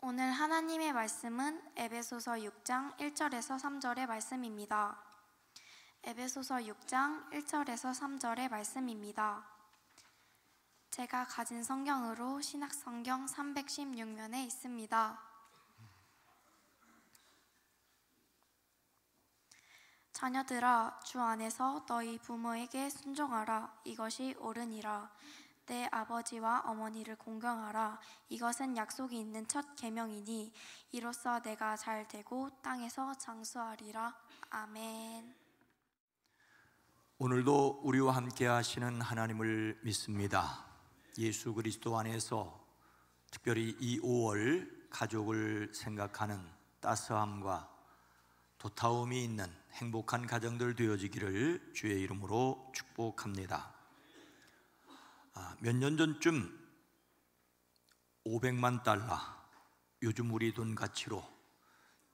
오늘 하나님의 말씀은 에베소서 6장 1절에서 3절의 말씀입니다. 에베소서 6장 1절에서 3절의 말씀입니다. 제가 가진 성경으로 신약성경 316면에 있습니다. 자녀들아, 주 안에서 너희 부모에게 순종하라. 이것이 옳으니라. 내 아버지와 어머니를 공경하라. 이것은 약속이 있는 첫 계명이니 이로써 내가 잘 되고 땅에서 장수하리라. 아멘. 오늘도 우리와 함께 하시는 하나님을 믿습니다. 예수 그리스도 안에서 특별히 이 5월 가족을 생각하는 따스함과 도타움이 있는 행복한 가정들 되어지기를 주의 이름으로 축복합니다. 몇 년 전쯤 500만 달러, 요즘 우리 돈 가치로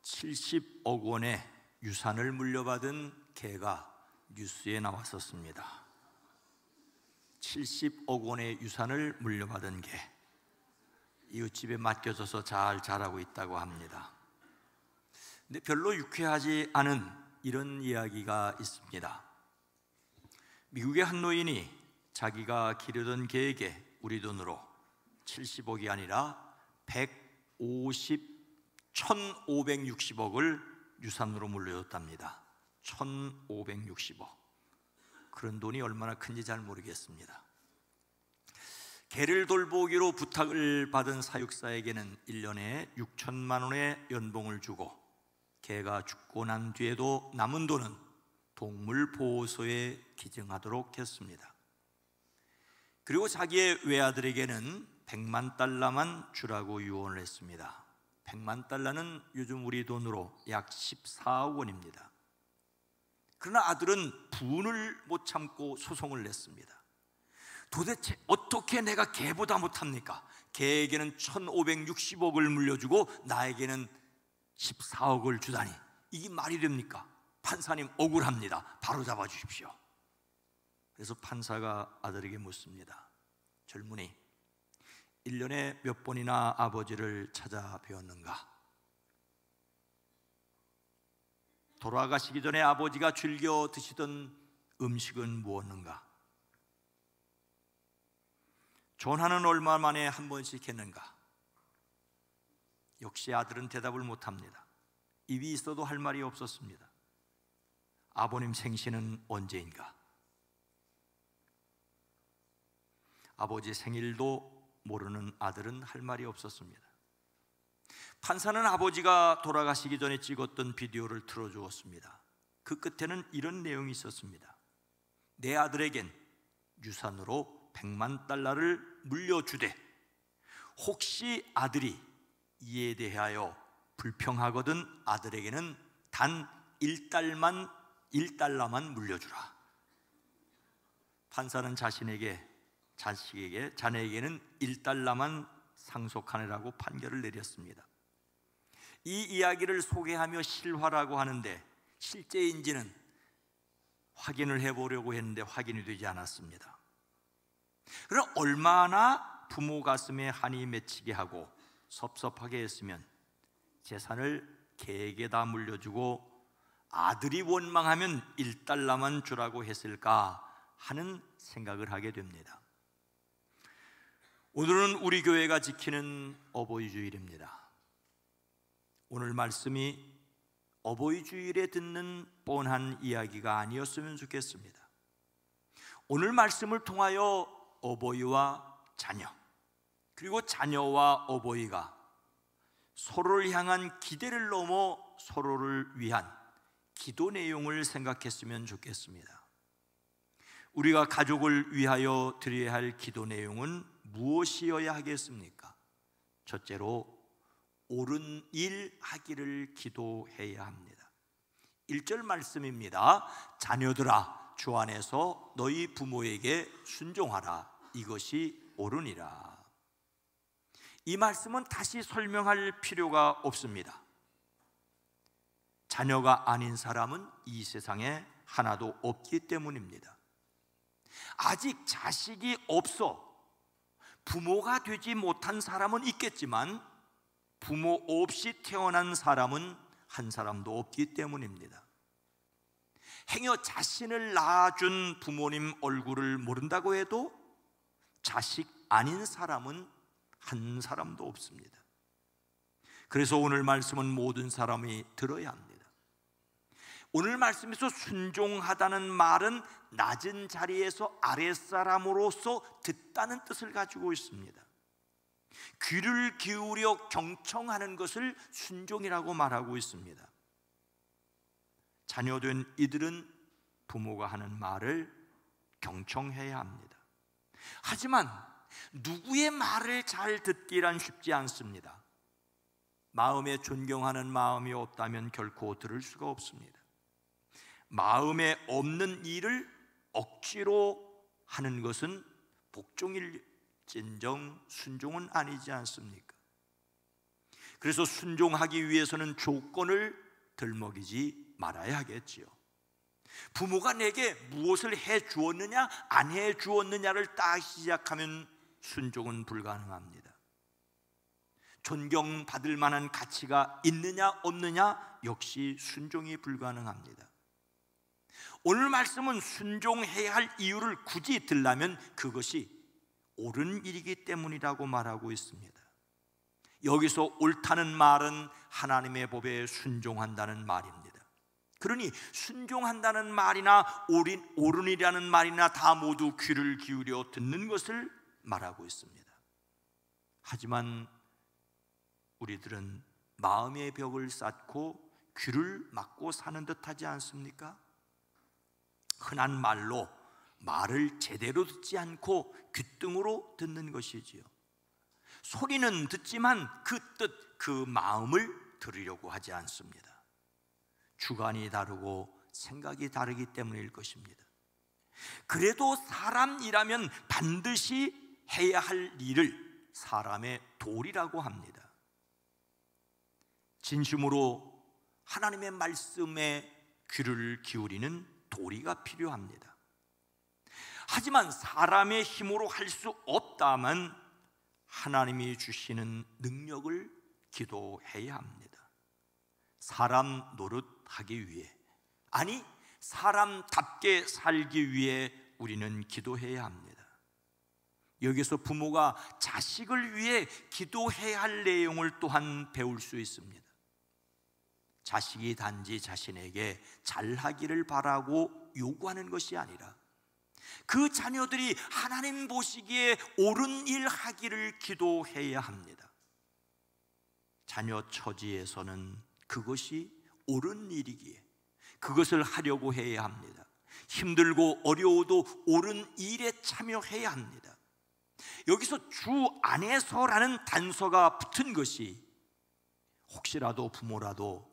70억 원의 유산을 물려받은 개가 뉴스에 나왔었습니다. 70억 원의 유산을 물려받은 개, 이웃집에 맡겨져서 잘 자라고 있다고 합니다. 근데 별로 유쾌하지 않은 이런 이야기가 있습니다. 미국의 한 노인이 자기가 기르던 개에게 우리 돈으로 70억이 아니라 1560억을 유산으로 물려줬답니다. 1560억. 그런 돈이 얼마나 큰지 잘 모르겠습니다. 개를 돌보기로 부탁을 받은 사육사에게는 1년에 6천만 원의 연봉을 주고 개가 죽고 난 뒤에도 남은 돈은 동물보호소에 기증하도록 했습니다. 그리고 자기의 외아들에게는 100만 달러만 주라고 유언을 했습니다. 100만 달러는 요즘 우리 돈으로 약 14억 원입니다. 그러나 아들은 분을 못 참고 소송을 냈습니다. 도대체 어떻게 내가 개보다 못합니까? 개에게는 1560억을 물려주고 나에게는 14억을 주다니, 이게 말이 됩니까? 판사님, 억울합니다. 바로 잡아주십시오. 그래서 판사가 아들에게 묻습니다. 젊은이, 1년에 몇 번이나 아버지를 찾아뵈었는가? 돌아가시기 전에 아버지가 즐겨 드시던 음식은 무엇인가? 전화는 얼마 만에 한 번씩 했는가? 역시 아들은 대답을 못합니다. 입이 있어도 할 말이 없었습니다. 아버님 생신은 언제인가? 아버지 생일도 모르는 아들은 할 말이 없었습니다. 판사는 아버지가 돌아가시기 전에 찍었던 비디오를 틀어주었습니다. 그 끝에는 이런 내용이 있었습니다. 내 아들에겐 유산으로 100만 달러를 물려주되 혹시 아들이 이에 대하여 불평하거든 아들에게는 단 1달러만 물려주라. 판사는 자식에게 자네에게는 1달러만 상속하느라고 판결을 내렸습니다. 이 이야기를 소개하며 실화라고 하는데 실제인지는 확인을 해보려고 했는데 확인이 되지 않았습니다. 그럼 얼마나 부모 가슴에 한이 맺히게 하고 섭섭하게 했으면 재산을 개에게 다 물려주고 아들이 원망하면 1달러만 주라고 했을까 하는 생각을 하게 됩니다. 오늘은 우리 교회가 지키는 어버이 주일입니다. 오늘 말씀이 어버이 주일에 듣는 뻔한 이야기가 아니었으면 좋겠습니다. 오늘 말씀을 통하여 어버이와 자녀, 그리고 자녀와 어버이가 서로를 향한 기대를 넘어 서로를 위한 기도 내용을 생각했으면 좋겠습니다. 우리가 가족을 위하여 드려야 할 기도 내용은 무엇이어야 하겠습니까? 첫째로 옳은 일 하기를 기도해야 합니다. 1절 말씀입니다. 자녀들아, 주 안에서 너희 부모에게 순종하라. 이것이 옳으니라. 이 말씀은 다시 설명할 필요가 없습니다. 자녀가 아닌 사람은 이 세상에 하나도 없기 때문입니다. 아직 자식이 없어 부모가 되지 못한 사람은 있겠지만 부모 없이 태어난 사람은 한 사람도 없기 때문입니다. 행여 자신을 낳아준 부모님 얼굴을 모른다고 해도 자식 아닌 사람은 한 사람도 없습니다. 그래서 오늘 말씀은 모든 사람이 들어야 합니다. 오늘 말씀에서 순종하다는 말은 낮은 자리에서 아랫사람으로서 듣다는 뜻을 가지고 있습니다. 귀를 기울여 경청하는 것을 순종이라고 말하고 있습니다. 자녀된 이들은 부모가 하는 말을 경청해야 합니다. 하지만 누구의 말을 잘 듣기란 쉽지 않습니다. 마음에 존경하는 마음이 없다면 결코 들을 수가 없습니다. 마음에 없는 일을 억지로 하는 것은 복종일진정 순종은 아니지 않습니까? 그래서 순종하기 위해서는 조건을 들먹이지 말아야 하겠지요. 부모가 내게 무엇을 해 주었느냐 안 해 주었느냐를 따지기 시작하면 순종은 불가능합니다. 존경받을 만한 가치가 있느냐 없느냐 역시 순종이 불가능합니다. 오늘 말씀은 순종해야 할 이유를 굳이 들라면 그것이 옳은 일이기 때문이라고 말하고 있습니다. 여기서 옳다는 말은 하나님의 법에 순종한다는 말입니다. 그러니 순종한다는 말이나 옳은 일이라는 말이나 다 모두 귀를 기울여 듣는 것을 말하고 있습니다. 하지만 우리들은 마음의 벽을 쌓고 귀를 막고 사는 듯 하지 않습니까? 흔한 말로 말을 제대로 듣지 않고 귓등으로 듣는 것이지요. 소리는 듣지만 그 뜻, 그 마음을 들으려고 하지 않습니다. 주관이 다르고 생각이 다르기 때문일 것입니다. 그래도 사람이라면 반드시 해야 할 일을 사람의 도리라고 합니다. 진심으로 하나님의 말씀에 귀를 기울이는 도리가 필요합니다. 하지만 사람의 힘으로 할 수 없다면 하나님이 주시는 능력을 기도해야 합니다. 사람 노릇하기 위해, 아니 사람답게 살기 위해 우리는 기도해야 합니다. 여기서 부모가 자식을 위해 기도해야 할 내용을 또한 배울 수 있습니다. 자식이 단지 자신에게 잘하기를 바라고 요구하는 것이 아니라 그 자녀들이 하나님 보시기에 옳은 일 하기를 기도해야 합니다. 자녀 처지에서는 그것이 옳은 일이기에 그것을 하려고 해야 합니다. 힘들고 어려워도 옳은 일에 참여해야 합니다. 여기서 주 안에서라는 단서가 붙은 것이 혹시라도 부모라도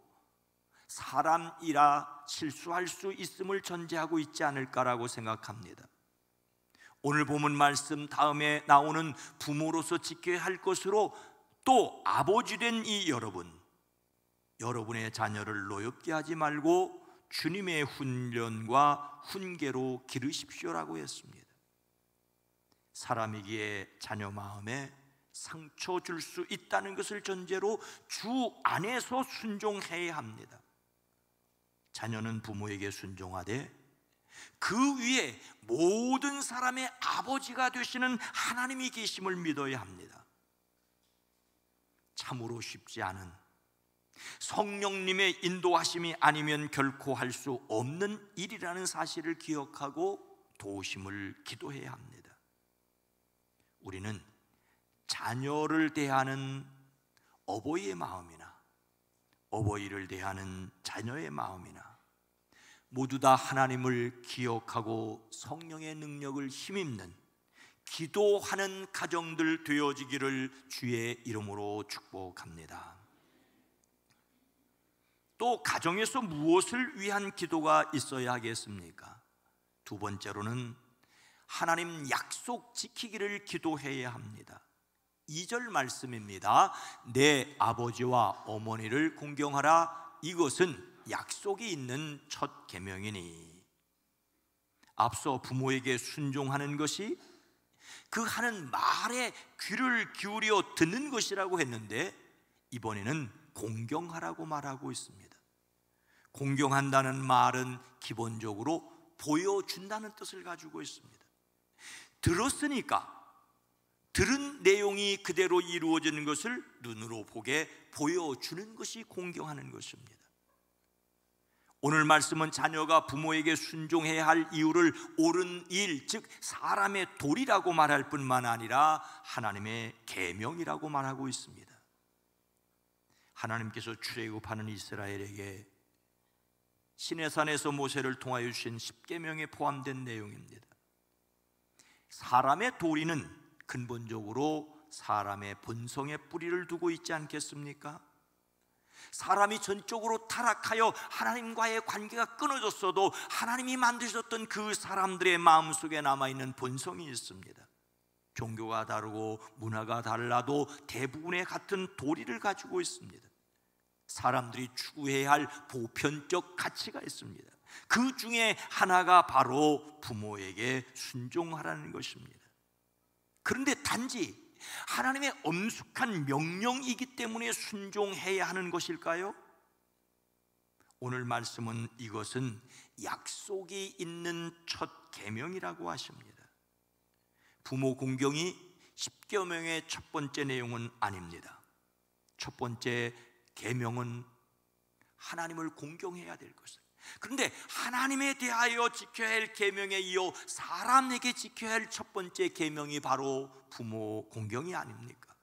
사람이라 실수할 수 있음을 전제하고 있지 않을까라고 생각합니다. 오늘 본문 말씀 다음에 나오는 부모로서 지켜야 할 것으로 또 아버지 된 이 여러분의 자녀를 노엽게 하지 말고 주님의 훈련과 훈계로 기르십시오라고 했습니다. 사람이기에 자녀 마음에 상처 줄 수 있다는 것을 전제로 주 안에서 순종해야 합니다. 자녀는 부모에게 순종하되 그 위에 모든 사람의 아버지가 되시는 하나님이 계심을 믿어야 합니다. 참으로 쉽지 않은 성령님의 인도하심이 아니면 결코 할 수 없는 일이라는 사실을 기억하고 도우심을 기도해야 합니다. 우리는 자녀를 대하는 어버이의 마음이나 어버이를 대하는 자녀의 마음이나 모두 다 하나님을 기억하고 성령의 능력을 힘입는 기도하는 가정들 되어지기를 주의 이름으로 축복합니다. 또 가정에서 무엇을 위한 기도가 있어야 하겠습니까? 두 번째로는 하나님 약속 지키기를 기도해야 합니다. 2절 말씀입니다. 내 아버지와 어머니를 공경하라. 이것은 약속이 있는 첫 계명이니. 앞서 부모에게 순종하는 것이 그 하는 말에 귀를 기울여 듣는 것이라고 했는데 이번에는 공경하라고 말하고 있습니다. 공경한다는 말은 기본적으로 보여준다는 뜻을 가지고 있습니다. 들었으니까 들은 내용이 그대로 이루어지는 것을 눈으로 보게 보여주는 것이 공경하는 것입니다. 오늘 말씀은 자녀가 부모에게 순종해야 할 이유를 옳은 일, 즉 사람의 도리라고 말할 뿐만 아니라 하나님의 계명이라고 말하고 있습니다. 하나님께서 출애굽하는 이스라엘에게 시내산에서 모세를 통하여 주신 십계명에 포함된 내용입니다. 사람의 도리는 근본적으로 사람의 본성의 뿌리를 두고 있지 않겠습니까? 사람이 전적으로 타락하여 하나님과의 관계가 끊어졌어도 하나님이 만드셨던 그 사람들의 마음속에 남아있는 본성이 있습니다. 종교가 다르고 문화가 달라도 대부분의 같은 도리를 가지고 있습니다. 사람들이 추구해야 할 보편적 가치가 있습니다. 그 중에 하나가 바로 부모에게 순종하라는 것입니다. 그런데 단지 하나님의 엄숙한 명령이기 때문에 순종해야 하는 것일까요? 오늘 말씀은 이것은 약속이 있는 첫 계명이라고 하십니다. 부모 공경이 십계명의 첫 번째 내용은 아닙니다. 첫 번째 계명은 하나님을 공경해야 될 것을. 그런데 하나님에 대하여 지켜야 할 계명에 이어 사람에게 지켜야 할 첫 번째 계명이 바로 부모 공경이 아닙니까?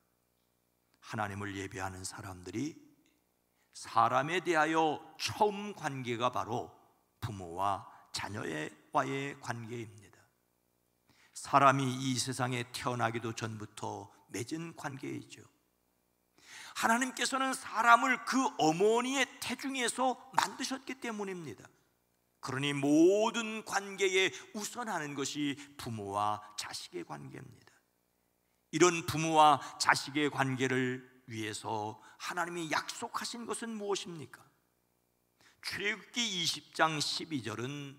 하나님을 예배하는 사람들이 사람에 대하여 처음 관계가 바로 부모와 자녀와의 관계입니다. 사람이 이 세상에 태어나기도 전부터 맺은 관계이죠. 하나님께서는 사람을 그 어머니의 태중에서 만드셨기 때문입니다. 그러니 모든 관계에 우선하는 것이 부모와 자식의 관계입니다. 이런 부모와 자식의 관계를 위해서 하나님이 약속하신 것은 무엇입니까? 출애굽기 20장 12절은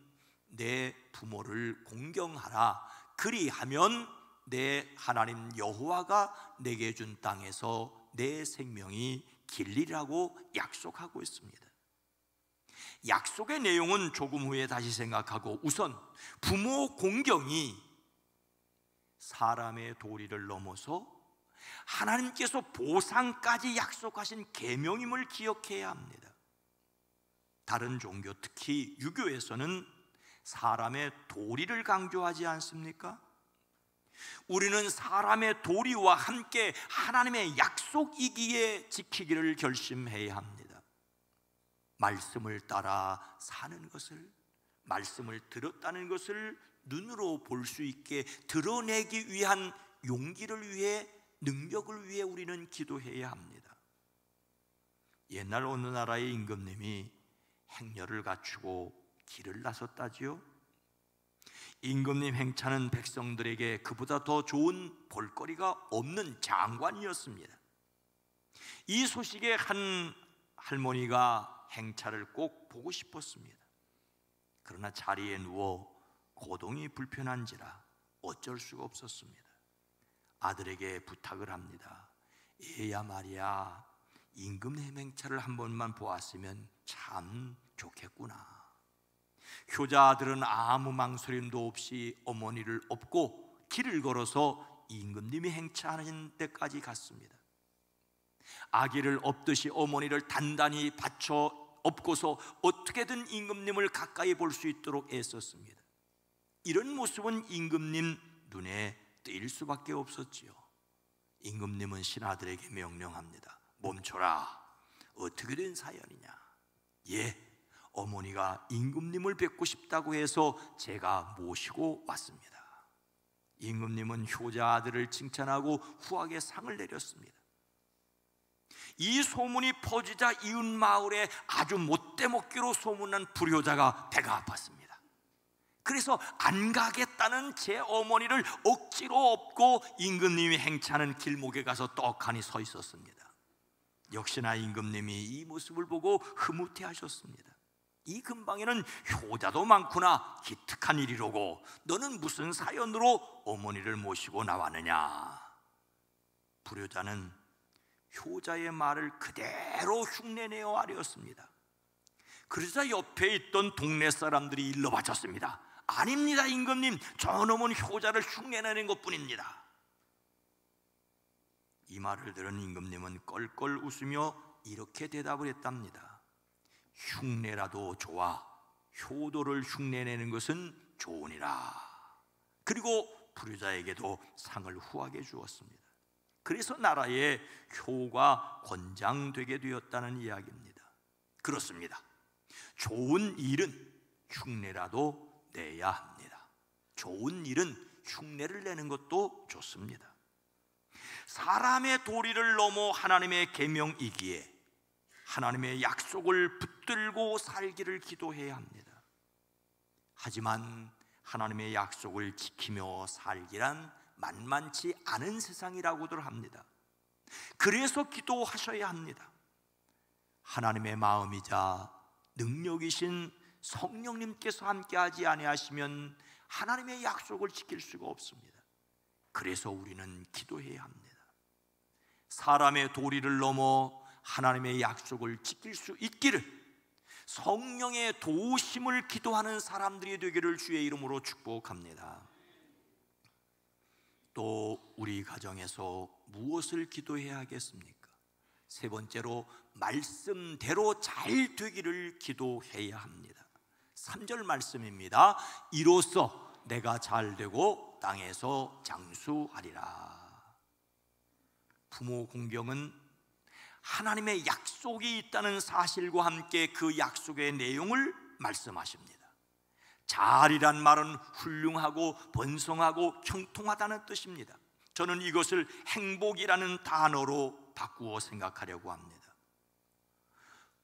내 부모를 공경하라. 그리하면 내 하나님 여호와가 내게 준 땅에서 내 생명이 길리라고 약속하고 있습니다. 약속의 내용은 조금 후에 다시 생각하고 우선 부모 공경이 사람의 도리를 넘어서 하나님께서 보상까지 약속하신 계명임을 기억해야 합니다. 다른 종교, 특히 유교에서는 사람의 도리를 강조하지 않습니까? 우리는 사람의 도리와 함께 하나님의 약속이기에 지키기를 결심해야 합니다. 말씀을 따라 사는 것을, 말씀을 들었다는 것을 눈으로 볼 수 있게 드러내기 위한 용기를 위해, 능력을 위해 우리는 기도해야 합니다. 옛날 어느 나라의 임금님이 행렬을 갖추고 길을 나섰다지요. 임금님 행차는 백성들에게 그보다 더 좋은 볼거리가 없는 장관이었습니다. 이 소식에 한 할머니가 행차를 꼭 보고 싶었습니다. 그러나 자리에 누워 고동이 불편한지라 어쩔 수가 없었습니다. 아들에게 부탁을 합니다. 얘야 말이야, 임금님 행차를 한 번만 보았으면 참 좋겠구나. 효자 아들은 아무 망설임도 없이 어머니를 업고 길을 걸어서 임금님이 행차하는 데까지 갔습니다. 아기를 업듯이 어머니를 단단히 받쳐 업고서 어떻게든 임금님을 가까이 볼 수 있도록 애썼습니다. 이런 모습은 임금님 눈에 띌 수밖에 없었지요. 임금님은 신하들에게 명령합니다. 멈춰라. 어떻게 된 사연이냐? 예, 어머니가 임금님을 뵙고 싶다고 해서 제가 모시고 왔습니다. 임금님은 효자 아들을 칭찬하고 후하게 상을 내렸습니다. 이 소문이 퍼지자 이웃 마을에 아주 못돼 먹기로 소문난 불효자가 배가 아팠습니다. 그래서 안 가겠다는 제 어머니를 억지로 업고 임금님이 행차하는 길목에 가서 떡하니 서 있었습니다. 역시나 임금님이 이 모습을 보고 흐뭇해하셨습니다. 이 근방에는 효자도 많구나. 기특한 일이로고 너는 무슨 사연으로 어머니를 모시고 나왔느냐? 불효자는 효자의 말을 그대로 흉내내어 아뢰었습니다. 그러자 옆에 있던 동네 사람들이 일러바쳤습니다. 아닙니다, 임금님, 저놈은 효자를 흉내내는 것뿐입니다. 이 말을 들은 임금님은 껄껄 웃으며 이렇게 대답을 했답니다. 흉내라도 좋아, 효도를 흉내내는 것은 좋으니라. 그리고 불효자에게도 상을 후하게 주었습니다. 그래서 나라의 효가 권장되게 되었다는 이야기입니다. 그렇습니다. 좋은 일은 흉내라도 내야 합니다. 좋은 일은 흉내를 내는 것도 좋습니다. 사람의 도리를 넘어 하나님의 계명이기에 하나님의 약속을 붙들고 살기를 기도해야 합니다. 하지만 하나님의 약속을 지키며 살기란 만만치 않은 세상이라고들 합니다. 그래서 기도하셔야 합니다. 하나님의 마음이자 능력이신 성령님께서 함께하지 아니하시면 하나님의 약속을 지킬 수가 없습니다. 그래서 우리는 기도해야 합니다. 사람의 도리를 넘어 하나님의 약속을 지킬 수 있기를 성령의 도우심을 기도하는 사람들이 되기를 주의 이름으로 축복합니다. 또 우리 가정에서 무엇을 기도해야 하겠습니까? 세 번째로 말씀대로 잘 되기를 기도해야 합니다. 3절 말씀입니다. 이로써 내가 잘 되고 땅에서 장수하리라. 부모 공경은 하나님의 약속이 있다는 사실과 함께 그 약속의 내용을 말씀하십니다. 잘이란 말은 훌륭하고 번성하고 형통하다는 뜻입니다. 저는 이것을 행복이라는 단어로 바꾸어 생각하려고 합니다.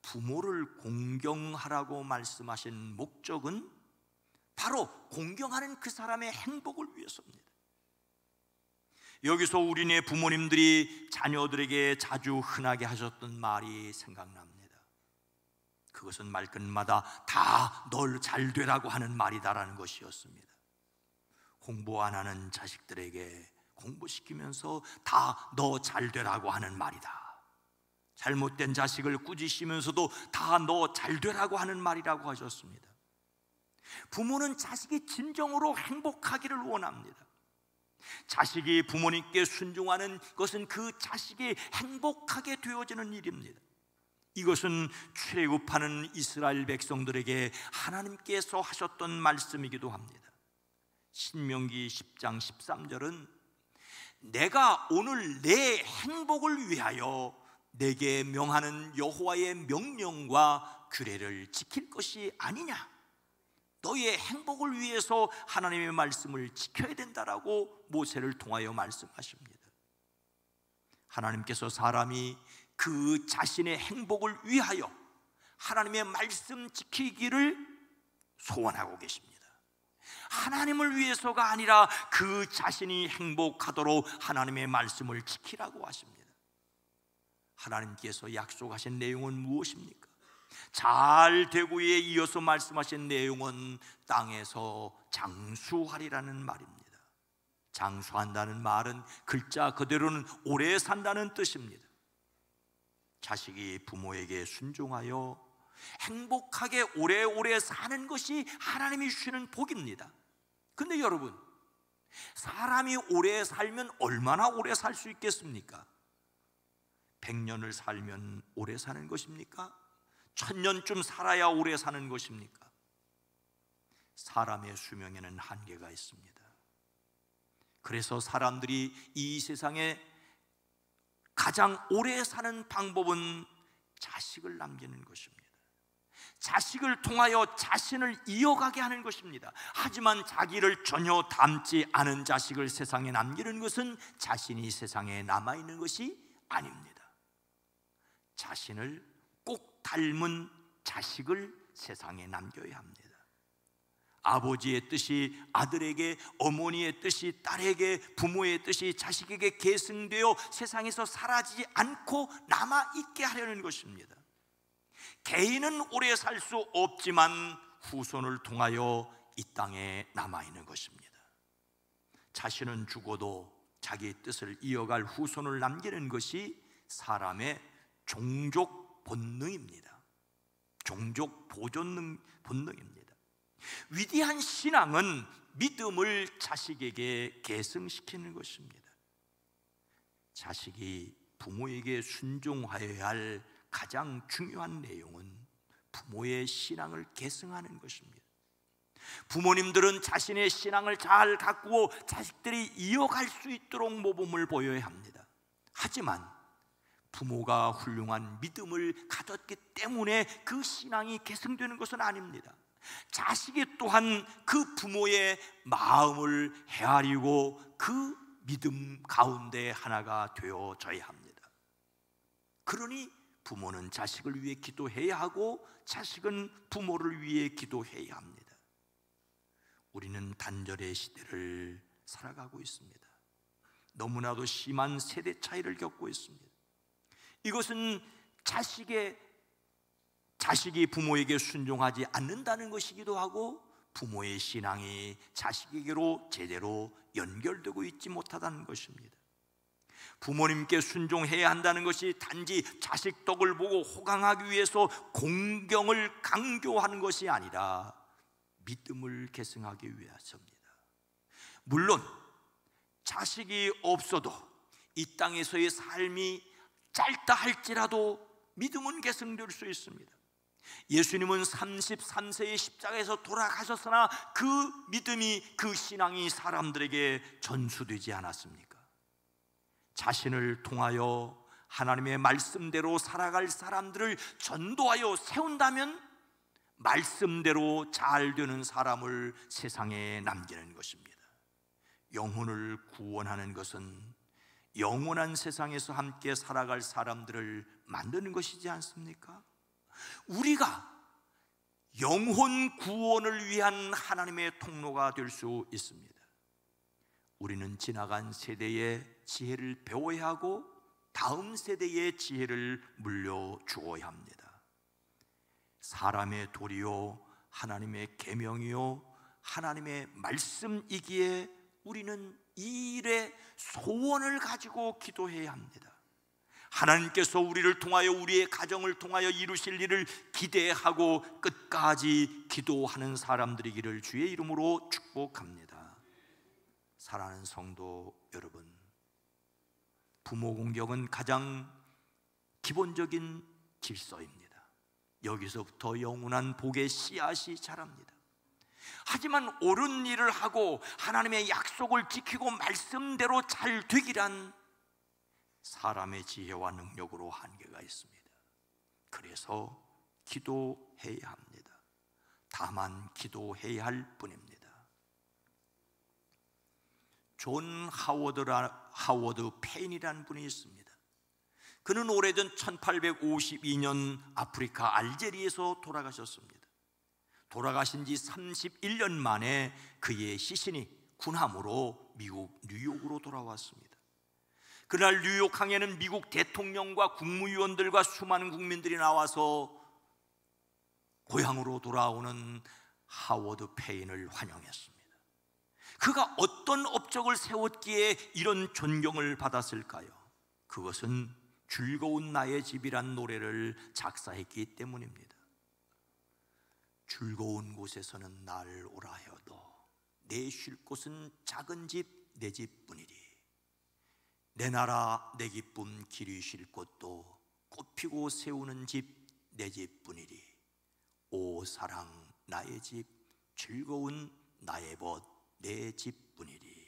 부모를 공경하라고 말씀하신 목적은 바로 공경하는 그 사람의 행복을 위해서입니다. 여기서 우리네 부모님들이 자녀들에게 자주 흔하게 하셨던 말이 생각납니다. 그것은 말끝마다 다 널 잘 되라고 하는 말이다라는 것이었습니다. 공부 안 하는 자식들에게 공부시키면서 다 너 잘 되라고 하는 말이다. 잘못된 자식을 꾸짖으면서도 다 너 잘 되라고 하는 말이라고 하셨습니다. 부모는 자식이 진정으로 행복하기를 원합니다. 자식이 부모님께 순종하는 것은 그 자식이 행복하게 되어지는 일입니다. 이것은 출애굽하는 이스라엘 백성들에게 하나님께서 하셨던 말씀이기도 합니다. 신명기 10장 13절은 내가 오늘 내 행복을 위하여 내게 명하는 여호와의 명령과 규례를 지킬 것이 아니냐, 너희의 행복을 위해서 하나님의 말씀을 지켜야 된다라고 모세를 통하여 말씀하십니다. 하나님께서 사람이 그 자신의 행복을 위하여 하나님의 말씀 지키기를 소원하고 계십니다. 하나님을 위해서가 아니라 그 자신이 행복하도록 하나님의 말씀을 지키라고 하십니다. 하나님께서 약속하신 내용은 무엇입니까? 잘 되고에 이어서 말씀하신 내용은 땅에서 장수하리라는 말입니다. 장수한다는 말은 글자 그대로는 오래 산다는 뜻입니다. 자식이 부모에게 순종하여 행복하게 오래오래 사는 것이 하나님이 주시는 복입니다. 근데 여러분, 사람이 오래 살면 얼마나 오래 살 수 있겠습니까? 100년을 살면 오래 사는 것입니까? 1000년쯤 살아야 오래 사는 것입니까? 사람의 수명에는 한계가 있습니다. 그래서 사람들이 이 세상에 가장 오래 사는 방법은 자식을 남기는 것입니다. 자식을 통하여 자신을 이어가게 하는 것입니다. 하지만 자기를 전혀 닮지 않은 자식을 세상에 남기는 것은 자신이 세상에 남아있는 것이 아닙니다. 자신을 꼭 닮은 자식을 세상에 남겨야 합니다. 아버지의 뜻이 아들에게, 어머니의 뜻이 딸에게, 부모의 뜻이 자식에게 계승되어 세상에서 사라지지 않고 남아있게 하려는 것입니다. 개인은 오래 살 수 없지만 후손을 통하여 이 땅에 남아있는 것입니다. 자신은 죽어도 자기의 뜻을 이어갈 후손을 남기는 것이 사람의 종족 본능입니다. 종족 보존 본능입니다. 위대한 신앙은 믿음을 자식에게 계승시키는 것입니다. 자식이 부모에게 순종하여야 할 가장 중요한 내용은 부모의 신앙을 계승하는 것입니다. 부모님들은 자신의 신앙을 잘 가꾸어 자식들이 이어갈 수 있도록 모범을 보여야 합니다. 하지만 부모가 훌륭한 믿음을 가졌기 때문에 그 신앙이 계승되는 것은 아닙니다. 자식이 또한 그 부모의 마음을 헤아리고 그 믿음 가운데 하나가 되어져야 합니다. 그러니 부모는 자식을 위해 기도해야 하고 자식은 부모를 위해 기도해야 합니다. 우리는 단절의 시대를 살아가고 있습니다. 너무나도 심한 세대 차이를 겪고 있습니다. 이것은 자식이 부모에게 순종하지 않는다는 것이기도 하고, 부모의 신앙이 자식에게로 제대로 연결되고 있지 못하다는 것입니다. 부모님께 순종해야 한다는 것이 단지 자식 덕을 보고 호강하기 위해서 공경을 강조하는 것이 아니라 믿음을 계승하기 위해서입니다. 물론 자식이 없어도 이 땅에서의 삶이 짧다 할지라도 믿음은 계승될 수 있습니다. 예수님은 33세의 십자가에서 돌아가셨으나 그 믿음이, 그 신앙이 사람들에게 전수되지 않았습니까? 자신을 통하여 하나님의 말씀대로 살아갈 사람들을 전도하여 세운다면 말씀대로 잘 되는 사람을 세상에 남기는 것입니다. 영혼을 구원하는 것은 영원한 세상에서 함께 살아갈 사람들을 만드는 것이지 않습니까? 우리가 영혼 구원을 위한 하나님의 통로가 될 수 있습니다. 우리는 지나간 세대의 지혜를 배워야 하고 다음 세대의 지혜를 물려주어야 합니다. 사람의 도리요 하나님의 계명이요 하나님의 말씀이기에 우리는 이 일에 소원을 가지고 기도해야 합니다. 하나님께서 우리를 통하여, 우리의 가정을 통하여 이루실 일을 기대하고 끝까지 기도하는 사람들이기를 주의 이름으로 축복합니다. 사랑하는 성도 여러분, 부모 공경은 가장 기본적인 질서입니다. 여기서부터 영원한 복의 씨앗이 자랍니다. 하지만 옳은 일을 하고 하나님의 약속을 지키고 말씀대로 잘 되기란 사람의 지혜와 능력으로 한계가 있습니다. 그래서 기도해야 합니다. 다만 기도해야 할 뿐입니다. 존 하워드 페인이라는 분이 있습니다. 그는 오래전 1852년 아프리카 알제리에서 돌아가셨습니다. 돌아가신 지 31년 만에 그의 시신이 군함으로 미국 뉴욕으로 돌아왔습니다. 그날 뉴욕항에는 미국 대통령과 국무위원들과 수많은 국민들이 나와서 고향으로 돌아오는 하워드 페인을 환영했습니다. 그가 어떤 업적을 세웠기에 이런 존경을 받았을까요? 그것은 즐거운 나의 집이란 노래를 작사했기 때문입니다. 즐거운 곳에서는 날 오라 하여도 내 쉴 곳은 작은 집 내 집뿐이리. 내 나라 내 기쁨 길이 쉴 곳도 꽃피고 세우는 집 내 집뿐이리. 오 사랑 나의 집 즐거운 나의 벗 내 집뿐이리.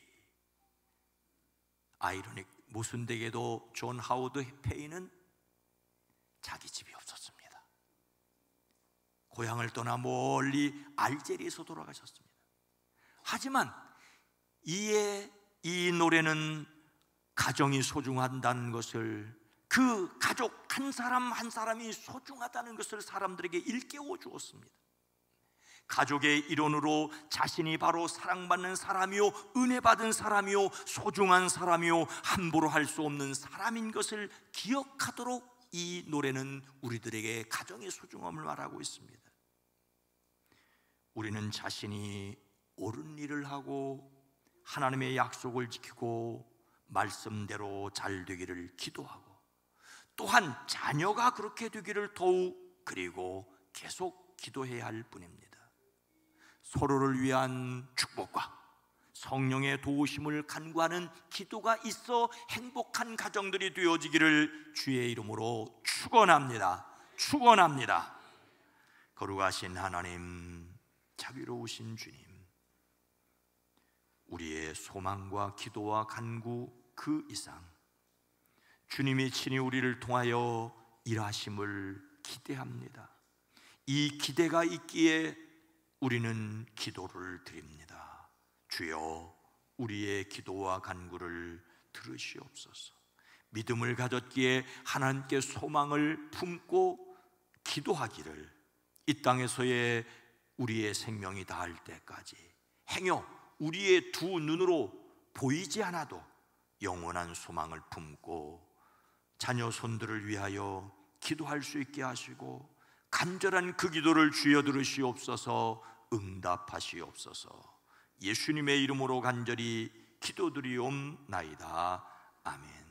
아이러닉 모순되게도 존 하워드 페인은 자기 집이 없었습니다. 고향을 떠나 멀리 알제리에서 돌아가셨습니다. 하지만 이 노래는 가정이 소중하다는 것을, 그 가족 한 사람 한 사람이 소중하다는 것을 사람들에게 일깨워 주었습니다. 가족의 일원으로 자신이 바로 사랑받는 사람이요 은혜받은 사람이요 소중한 사람이요 함부로 할 수 없는 사람인 것을 기억하도록 이 노래는 우리들에게 가정의 소중함을 말하고 있습니다. 우리는 자신이 옳은 일을 하고 하나님의 약속을 지키고 말씀대로 잘 되기를 기도하고 또한 자녀가 그렇게 되기를 더욱 그리고 계속 기도해야 할 뿐입니다. 서로를 위한 축복과 성령의 도우심을 간구하는 기도가 있어 행복한 가정들이 되어지기를 주의 이름으로 축원합니다. 축원합니다. 거룩하신 하나님, 자비로우신 주님, 우리의 소망과 기도와 간구 그 이상 주님이 친히 우리를 통하여 일하심을 기대합니다. 이 기대가 있기에 우리는 기도를 드립니다. 주여, 우리의 기도와 간구를 들으시옵소서. 믿음을 가졌기에 하나님께 소망을 품고 기도하기를 이 땅에서의 우리의 생명이 닿을 때까지 행여 우리의 두 눈으로 보이지 않아도 영원한 소망을 품고 자녀 손들을 위하여 기도할 수 있게 하시고 간절한 그 기도를 주여 들으시옵소서. 응답하시옵소서. 예수님의 이름으로 간절히 기도드리옵나이다. 아멘.